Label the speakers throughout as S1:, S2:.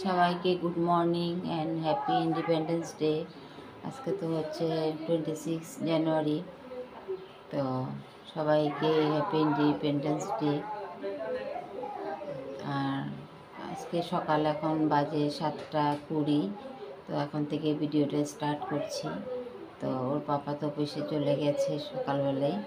S1: সবাইকে good morning and happy independence day. আজকে তো হচ্ছে 26 জানুয়ারি। তো সবাইকে হ্যাপি ইন্ডিপেন্ডেন্স ডে। আর আজকে সকাল এখন বাজে 7:20। তো এখন থেকে ভিডিওটা স্টার্ট করছি। তো ওর পাপা তো অফিসে চলে গেছে সকালবেলায়,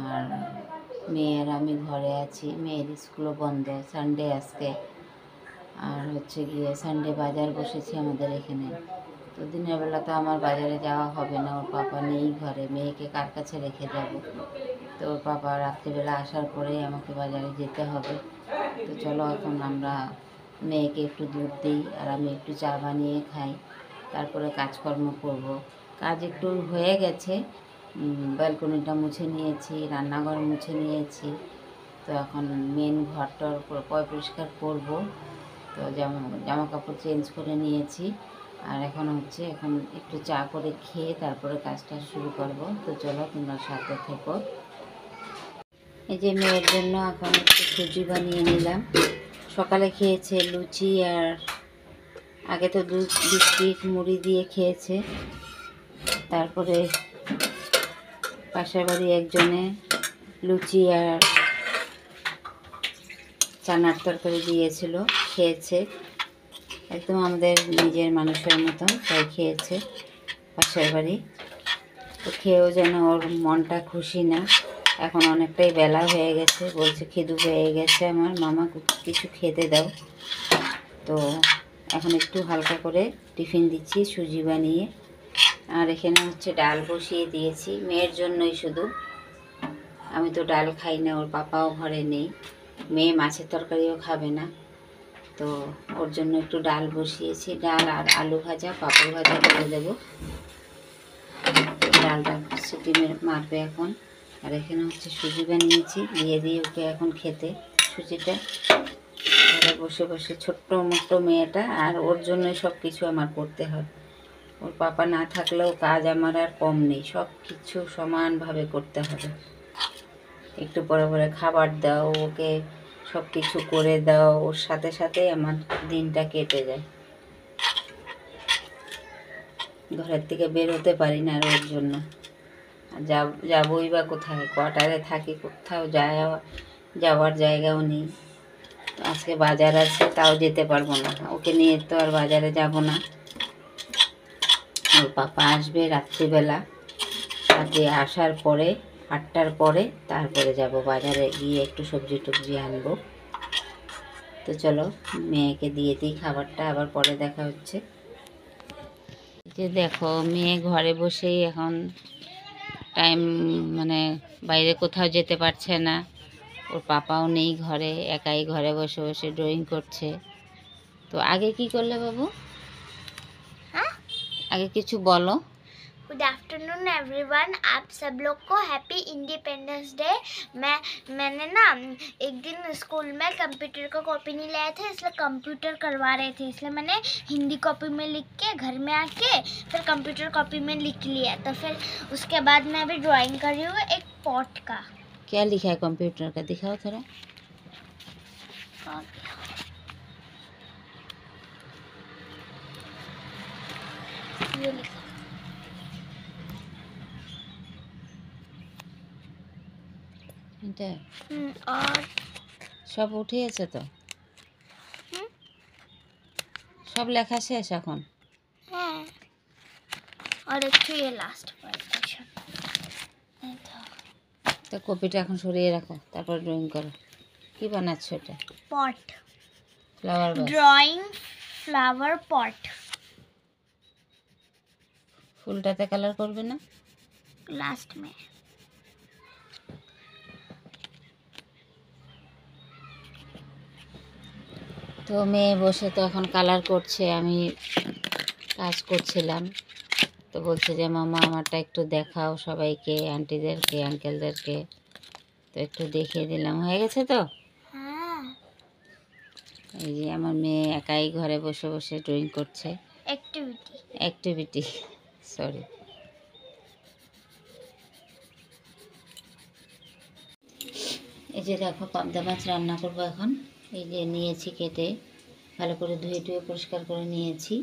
S1: আর মেয়ের আমি ঘরে আছি। মেয়ের স্কুলও বন্ধ, সানডে আজকে। আর হচ্ছে গিয়ে সানডে বাজার বসেছি আমাদের এখানে। তো দিনের বেলা তো আমার বাজারে যাওয়া হবে না, ওর পাপা নেই ঘরে, মেয়েকে কার কাছে রেখে যাব। তো ওর পাপা রাত্রিবেলা আসার পরেই আমাকে বাজারে যেতে হবে। তো চলো এখন আমরা মেয়েকে একটু দুধ দিই আর আমি একটু চা বানিয়ে খাই, তারপরে কাজকর্ম করব। কাজ একটু হয়ে গেছে, ব্যালকনিটা মুছে নিয়েছি, রান্নাঘর মুছে নিয়েছি। তো এখন মেন ঘরটার পরিষ্কার করব। তো জামা কাপড় চেঞ্জ করে নিয়েছি, আর এখন একটু চা করে খেয়ে তারপরে কাজটা শুরু করব। তো চলো তোমরা সাথে থেকো। এই যে মেয়ের জন্য এখন একটু সুজি বানিয়ে নিলাম। সকালে খেয়েছে লুচি, আর আগে তো দুধ বিস্কিট মুড়ি দিয়ে খেয়েছে। তারপরে পাশের বাড়ি একজনে লুচি আর চানার তরকারি দিয়েছিল, খেয়েছে। একদম আমাদের নিজের মানুষের মতন তাই খেয়েছে পাশের বাড়ি। তো খেয়েও যেন ওর মনটা খুশি না। এখন অনেকটাই বেলা হয়ে গেছে, বলছে খিদু পেয়ে গেছে আমার, মামা কিছু খেতে দাও। তো এখন একটু হালকা করে টিফিন দিচ্ছি সুজি বানিয়ে। আর এখানে হচ্ছে ডাল বসিয়ে দিয়েছি মেয়ের জন্যই শুধু। আমি তো ডাল খাই না, ওর পাপাও ঘরে নেই, মেয়ে মাছের তরকারিও খাবে না। তো ওর জন্য একটু ডাল বসিয়েছি, ডাল আর আলু ভাজা, পাঁপড় ভাজা করে দেবো। ডালটা সিটি মারবে এখন। আর এখানে হচ্ছে সুজি বানিয়েছি, দিয়ে দিয়ে ওকে এখন খেতে সুজিটা। ঘরে বসে বসে ছোট্ট মোট্ট মেয়েটা, আর ওর জন্যই সব কিছু আমার করতে হয়। ওর পাপা না থাকলেও কাজ আমার আর কম নেই, সব কিছু সমানভাবে করতে হবে। একটু পরে পরে খাবার দাও, ওকে সব কিছু করে দাও, ওর সাথে সাথে আমার দিনটা কেটে যায়। ঘরের থেকে বের হতে পারি না ওর জন্য। যাবই বা কোথায়, কোয়ার্টারে থাকি, কোথাও যাওয়ার জায়গাও নেই। আজকে বাজার আছে, তাও যেতে পারবো না, ওকে নিয়ে তো আর বাজারে যাব না। ওর পাপা আসবে রাত্রিবেলা, রাতে আসার পরে 8টার পরে তারপরে যাব বাজারে, গিয়ে একটু সবজি টবজি আনবো। তো চলো মেয়েকে দিয়ে দিই খাবারটা, আবার পরে দেখা হচ্ছে। যে দেখো মেয়ে ঘরে বসেই এখন টাইম, মানে বাইরে কোথাও যেতে পারছে না, ওর পাপাও নেই ঘরে, একাই ঘরে বসে বসে ড্রয়িং করছে। তো আগে কি করলে বাবু?
S2: हाँ?
S1: আগে কিছু বলো।
S2: गुड आफ्टरनून एवरीवन, आप सब लोग को हैप्पी इंडिपेंडेंस डे। मैंने ना एक दिन स्कूल में कंप्यूटर का कॉपी नहीं लाया था, इसलिए कंप्यूटर करवा रहे थे, इसलिए मैंने हिंदी कॉपी में लिख के घर में आके फिर कंप्यूटर कॉपी में लिख लिया। तो फिर उसके बाद मैं अभी ड्राइंग कर रही हूँ एक पॉट का।
S1: क्या लिखा है कंप्यूटर का, दिखाओ थोड़ा।
S2: ये लिखा
S1: এটা
S2: और
S1: সব উঠিয়েছে তো, সব লেখা শেষ এখন।
S2: है और एक तो ये लास्ट पोर्शन।
S1: তো কপিটা এখন সরিয়ে রাখো, তারপর ড্রয়িং করো। কি বানাচ্ছো এটা?
S2: Pot,
S1: flower vase.
S2: Drawing flower pot.
S1: ফুলটাতে কালার করবে না?
S2: लास्ट में
S1: তো মেয়ে বসে তো এখন কালার করছে, আমি কাজ করছিলাম। তো বলছে যে মামা আমারটা একটু দেখাও সবাইকে, আন্টিদেরকে আঙ্কেলদেরকে। তো একটু দেখিয়ে দিলাম, হয়ে গেছে তো।
S2: हाँ
S1: এই যে আমার মেয়ে একাই ঘরে বসে বসে ড্রয়িং করছে। Activity sorry. এই যে দেখো পাবদা মাছ রান্না করবো এখন। এই যে নিয়েছি কেটে, ভালো করে ধুয়ে পরিষ্কার করে নিয়েছি।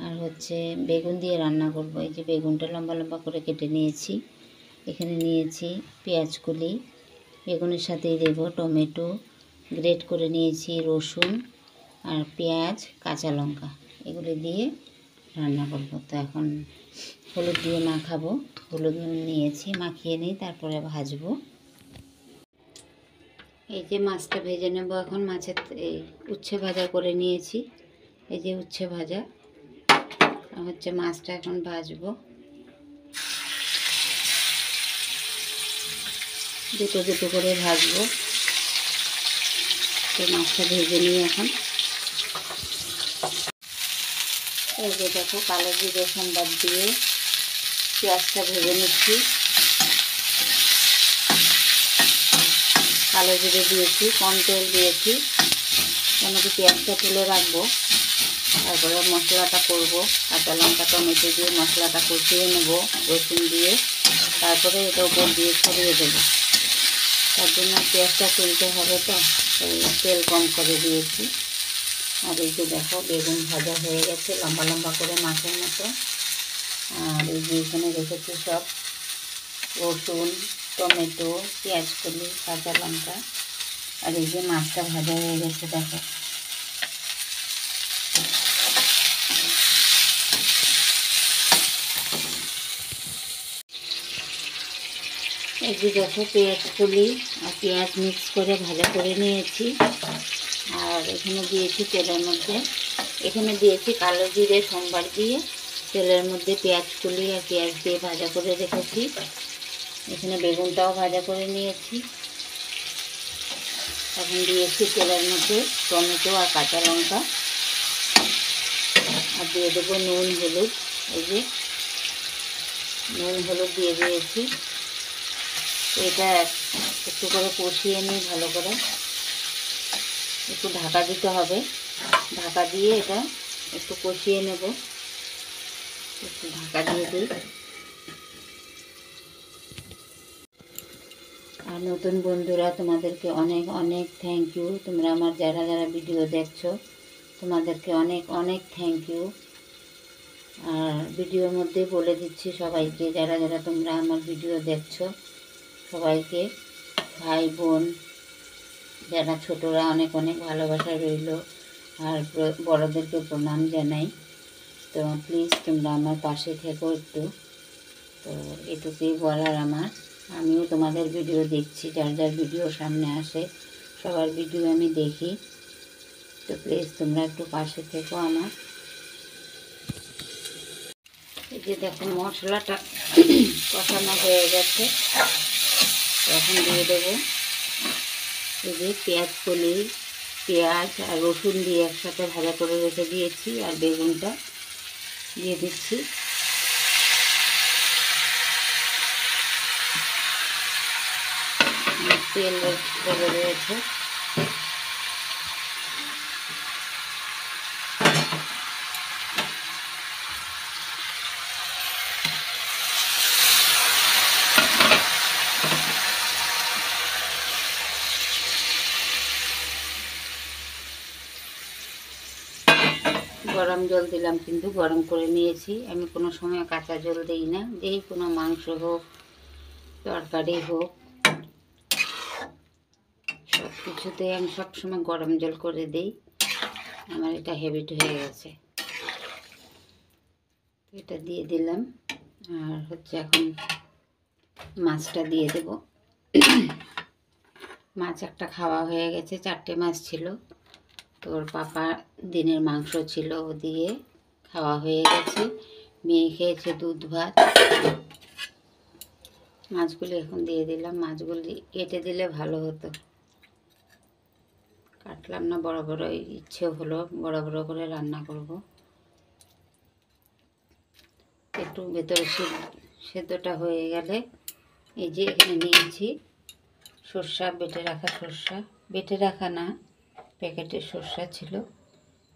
S1: আর হচ্ছে বেগুন দিয়ে রান্না করব। এই যে বেগুনটা লম্বা লম্বা করে কেটে নিয়েছি। এখানে নিয়েছি পেঁয়াজ কলি, বেগুনের সাথেই দেব টমেটো, গ্রেট করে নিয়েছি রসুন আর পেঁয়াজ, কাঁচা লঙ্কা, এগুলো দিয়ে রান্না করব। তো এখন হলুদ দিয়ে মাখাবো। হলুদ নুন নিয়েছি, মাখিয়ে নিই, তারপরে ভাজবো। এই যে মাছটা ভেজে নেব এখন। মাছের এই উচ্ছে ভাজা করে নিয়েছি। এই যে উচ্ছে ভাজা হচ্ছে, মাছটা এখন ভাজবো। দুটো দুটো করে ভাজবো। তো মাছটা ভেজে নিই এখন। এই যে দেখো, কালো জিরে সম্বাদ দিয়ে পেঁয়াজটা ভেজে নিচ্ছি। কালো জিরে দিয়েছি, কম তেল দিয়েছি, কেন কি পেঁয়াজটা তুলে রাখবো। তারপরে মশলাটা করব। কাঁচা লঙ্কা টমেটো দিয়ে মশলাটা কষিয়ে নেব রসুন দিয়ে, তারপরে এটা উপর দিয়ে ছড়িয়ে দেবো। তার জন্য পেঁয়াজটা তুলতে হবে, তো তেল কম করে দিয়েছি। আর এই যে দেখো, বেগুন ভাজা হয়ে গেছে লম্বা লম্বা করে মাছের মতো। আর এই যে এখানে রেখেছি সব রসুন, টমেটো, পেঁয়াজ কলি, কাঁচা লঙ্কা। আর এই যে মাছটা ভাজা হয়ে গেছে দেখো। এই যে দেখো, পেঁয়াজ কলি আর পেঁয়াজ মিক্স করে ভাজা করে নিয়েছি। আর এখানে দিয়েছি তেলের মধ্যে, এখানে দিয়েছি কালো জিরে সম্বার দিয়ে তেলের মধ্যে পেঁয়াজ কলি আর পেঁয়াজ দিয়ে ভাজা করে রেখেছি। এখানে বেগুনটাও ভাজা করে নিয়েছি। এখন দিয়েছি তেলের মধ্যে টমেটো আর কাঁচা লঙ্কা, আর দিয়ে দেবো নুন হলুদ। এই যে নুন হলুদ দিয়ে দিয়েছি। এটা একটু করে কষিয়ে নিই ভালো করে। একটু ঢাকা দিতে হবে, ঢাকা দিয়ে এটা একটু কষিয়ে নেব। একটু ঢাকা দিয়ে দিই। আর নতুন বন্ধুরা, তোমাদেরকে অনেক অনেক থ্যাংক ইউ। তোমরা আমার যারা যারা ভিডিও দেখছো, তোমাদেরকে অনেক অনেক থ্যাংক ইউ। আর ভিডিওর মধ্যে বলে দিচ্ছি সবাইকে, যারা যারা তোমরা আমার ভিডিও দেখছো সবাইকে, ভাই বোন যারা ছোটরা, অনেক অনেক ভালোবাসা রইল। আর বড়দেরকে প্রণাম জানাই। তো প্লিজ তোমরা আমার পাশে থেকো একটু। তো এটুকুই বলার আমার। আমিও তোমাদের ভিডিও দেখছি, যার যার ভিডিও সামনে আসে সবার ভিডিও আমি দেখি। তো প্লিজ তোমরা একটু পাশে থেকো আমার। এই যে দেখো, মশলাটা কষানো হয়ে গেছে। এখন দিয়ে দেবো এই যে পেঁয়াজ কলি, পেঁয়াজ আর রসুন দিয়ে একসাথে ভাজা করে রেখে দিয়েছি, আর বেগুনটা দিয়ে দিচ্ছি। তেল লেগে রয়েছে। গরম জল দিলাম, কিন্তু গরম করে নিয়েছি। আমি কোনো সময় কাঁচা জল দিই না, যেই কোনো মাংস হোক তরকারি হোক সব কিছুতে আমি সবসময় গরম জল করে দিই। আমার এটা হ্যাবিট হয়ে গেছে। এটা দিয়ে দিলাম। আর হচ্ছে এখন মাছটা দিয়ে দেব। মাছ একটা খাওয়া হয়ে গেছে, 4টে মাছ ছিল। তোর পাপা দিনের মাংস ছিল, ও দিয়ে খাওয়া হয়ে গেছে। মেয়ে খেয়েছে দুধ ভাত। মাছগুলি এখন দিয়ে দিলাম। মাছগুলি কেটে দিলে ভালো হতো, কাটলাম না। বড় বড় ইচ্ছে হলো বড় বড় করে রান্না করব। একটু ভেতরে সেদ্ধটা হয়ে গেলে, এই যে এখানে নিয়েছি সর্ষা, বেটে রাখা সর্ষা, বেটে রাখা না, প্যাকেটের সর্ষা ছিল।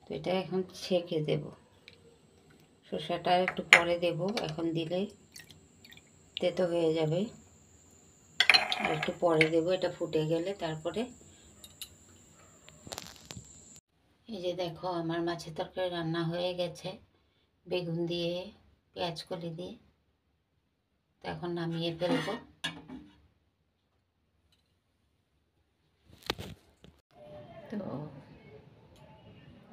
S1: তো এটা এখন ছেঁকে দেব। সর্ষাটা একটু পরে দেব, এখন দিলে তেতো হয়ে যাবে। আর একটু পরে দেব, এটা ফুটে গেলে তারপরে এই যে দেখো আমার মাছের তরকারি রান্না হয়ে গেছে, বেগুন দিয়ে পেঁয়াজ কলি দিয়ে। তো এখন নামিয়ে ফেলবো। তো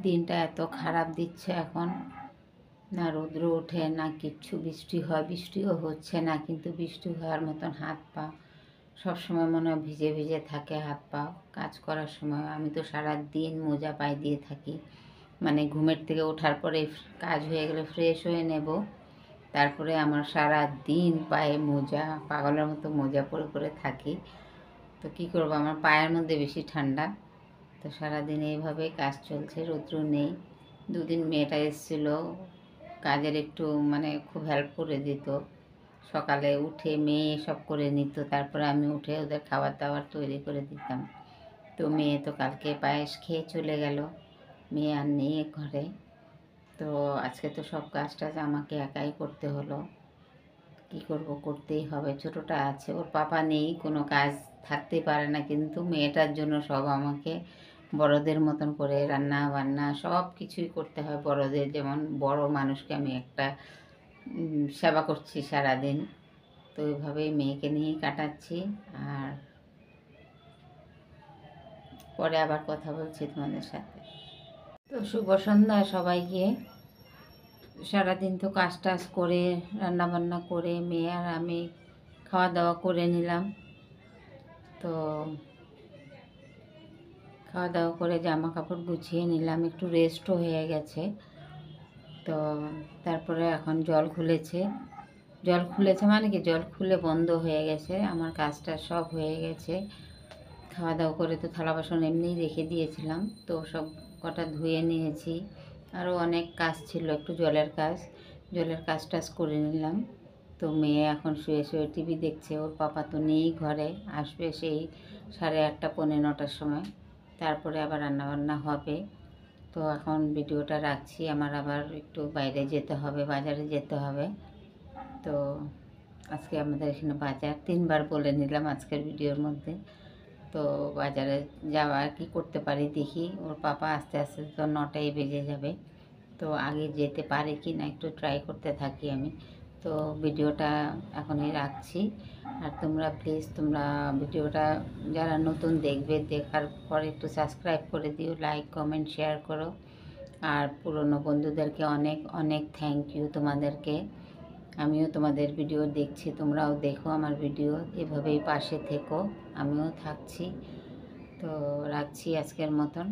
S1: দিনটা এত খারাপ দিচ্ছে এখন, না রৌদ্র ওঠে না কিচ্ছু, বৃষ্টি হয়, বৃষ্টিও হচ্ছে না, কিন্তু বৃষ্টি হওয়ার মতন হাত পা সবসময় মনে হয় ভিজে ভিজে থাকে হাত পা। কাজ করার সময় আমি তো সারা দিন মোজা পায়ে দিয়ে থাকি, মানে ঘুমের থেকে ওঠার পরে কাজ হয়ে গেলে ফ্রেশ হয়ে নেব, তারপরে আমার সারা দিন পায়ে মোজা, পাগলের মতো মোজা পরে পরে থাকি। তো কী করবো, আমার পায়ের মধ্যে বেশি ঠান্ডা। তো সারাদিন এইভাবে কাজ চলছে, রৌদ্র নেই। দুদিন মেয়েটা এসেছিলো, কাজের একটু মানে খুব হেল্প করে দিত। সকালে উঠে মেয়ে সব করে নিত, তারপরে আমি উঠে ওদের খাবার দাবার তৈরি করে দিতাম। তো মেয়ে তো কালকে পায়েস খেয়ে চলে গেল, মেয়ে আর নেই ঘরে। তো আজকে তো সব কাজ টাজ আমাকে একাই করতে হলো। কি করব, করতেই হবে। ছোটোটা আছে, ওর পাপা নেই, কোনো কাজ থাকতেই পারে না, কিন্তু মেয়েটার জন্য সব আমাকে বড়দের মতন করে রান্না বান্না সব কিছুই করতে হয়। বড়দের যেমন বড় মানুষকে আমি একটা সেবা করছি সারাদিন। তো ওইভাবেই মেয়েকে নিয়েই কাটাচ্ছি। আর পরে আবার কথা বলছি তোমাদের সাথে। তো শুভ সন্ধ্যা সবাইকে। সারাদিন তো কাজ টাজ করে রান্নাবান্না করে মেয়ে আর আমি খাওয়া দাওয়া করে নিলাম। তো খাওয়া দাওয়া করে জামা কাপড় গুছিয়ে নিলাম, একটু রেস্টও হয়ে গেছে। তো তারপরে এখন জল খুলেছে মানে কি, জল খুলে বন্ধ হয়ে গেছে, আমার কাজটা সব হয়ে গেছে। খাওয়া দাওয়া করে তো থালা বাসন এমনিই রেখে দিয়েছিলাম, তো সব কটা ধুয়ে নিয়েছি। আরও অনেক কাজ ছিল, একটু জলের কাজ টাজ করে নিলাম। তো মেয়ে এখন শুয়ে শুয়ে টিভি দেখছে, ওর পাপা তো নেই ঘরে, আসবে সেই 8:30 পৌনে 9টার সময়, তারপরে আবার রান্নাবান্না হবে। তো এখন ভিডিওটা রাখছি, আমার আবার একটু বাইরে যেতে হবে, বাজারে যেতে হবে। তো আজকে আমাদের এখানে বাজার, 3বার বলে নিলাম আজকের ভিডিওর মধ্যে। তো বাজারে যাওয়া কি করতে পারি দেখি, ওর পাপা আস্তে আস্তে তো 9টাই বেজে যাবে। তো আগে যেতে পারে কি না একটু ট্রাই করতে থাকি আমি। তো ভিডিওটা এখনই রাখছি। আর তোমরা প্লিজ, তোমরা ভিডিওটা যারা নতুন দেখবে, দেখার পরে একটু সাবস্ক্রাইব করে দিও, লাইক কমেন্ট শেয়ার করো। আর পুরনো বন্ধুদেরকে অনেক অনেক থ্যাংক ইউ তোমাদেরকে। আমিও তোমাদের ভিডিও দেখছি, তোমরাও দেখো আমার ভিডিও, এভাবেই পাশে থেকো, আমিও থাকছি। তো রাখছি আজকের মতন।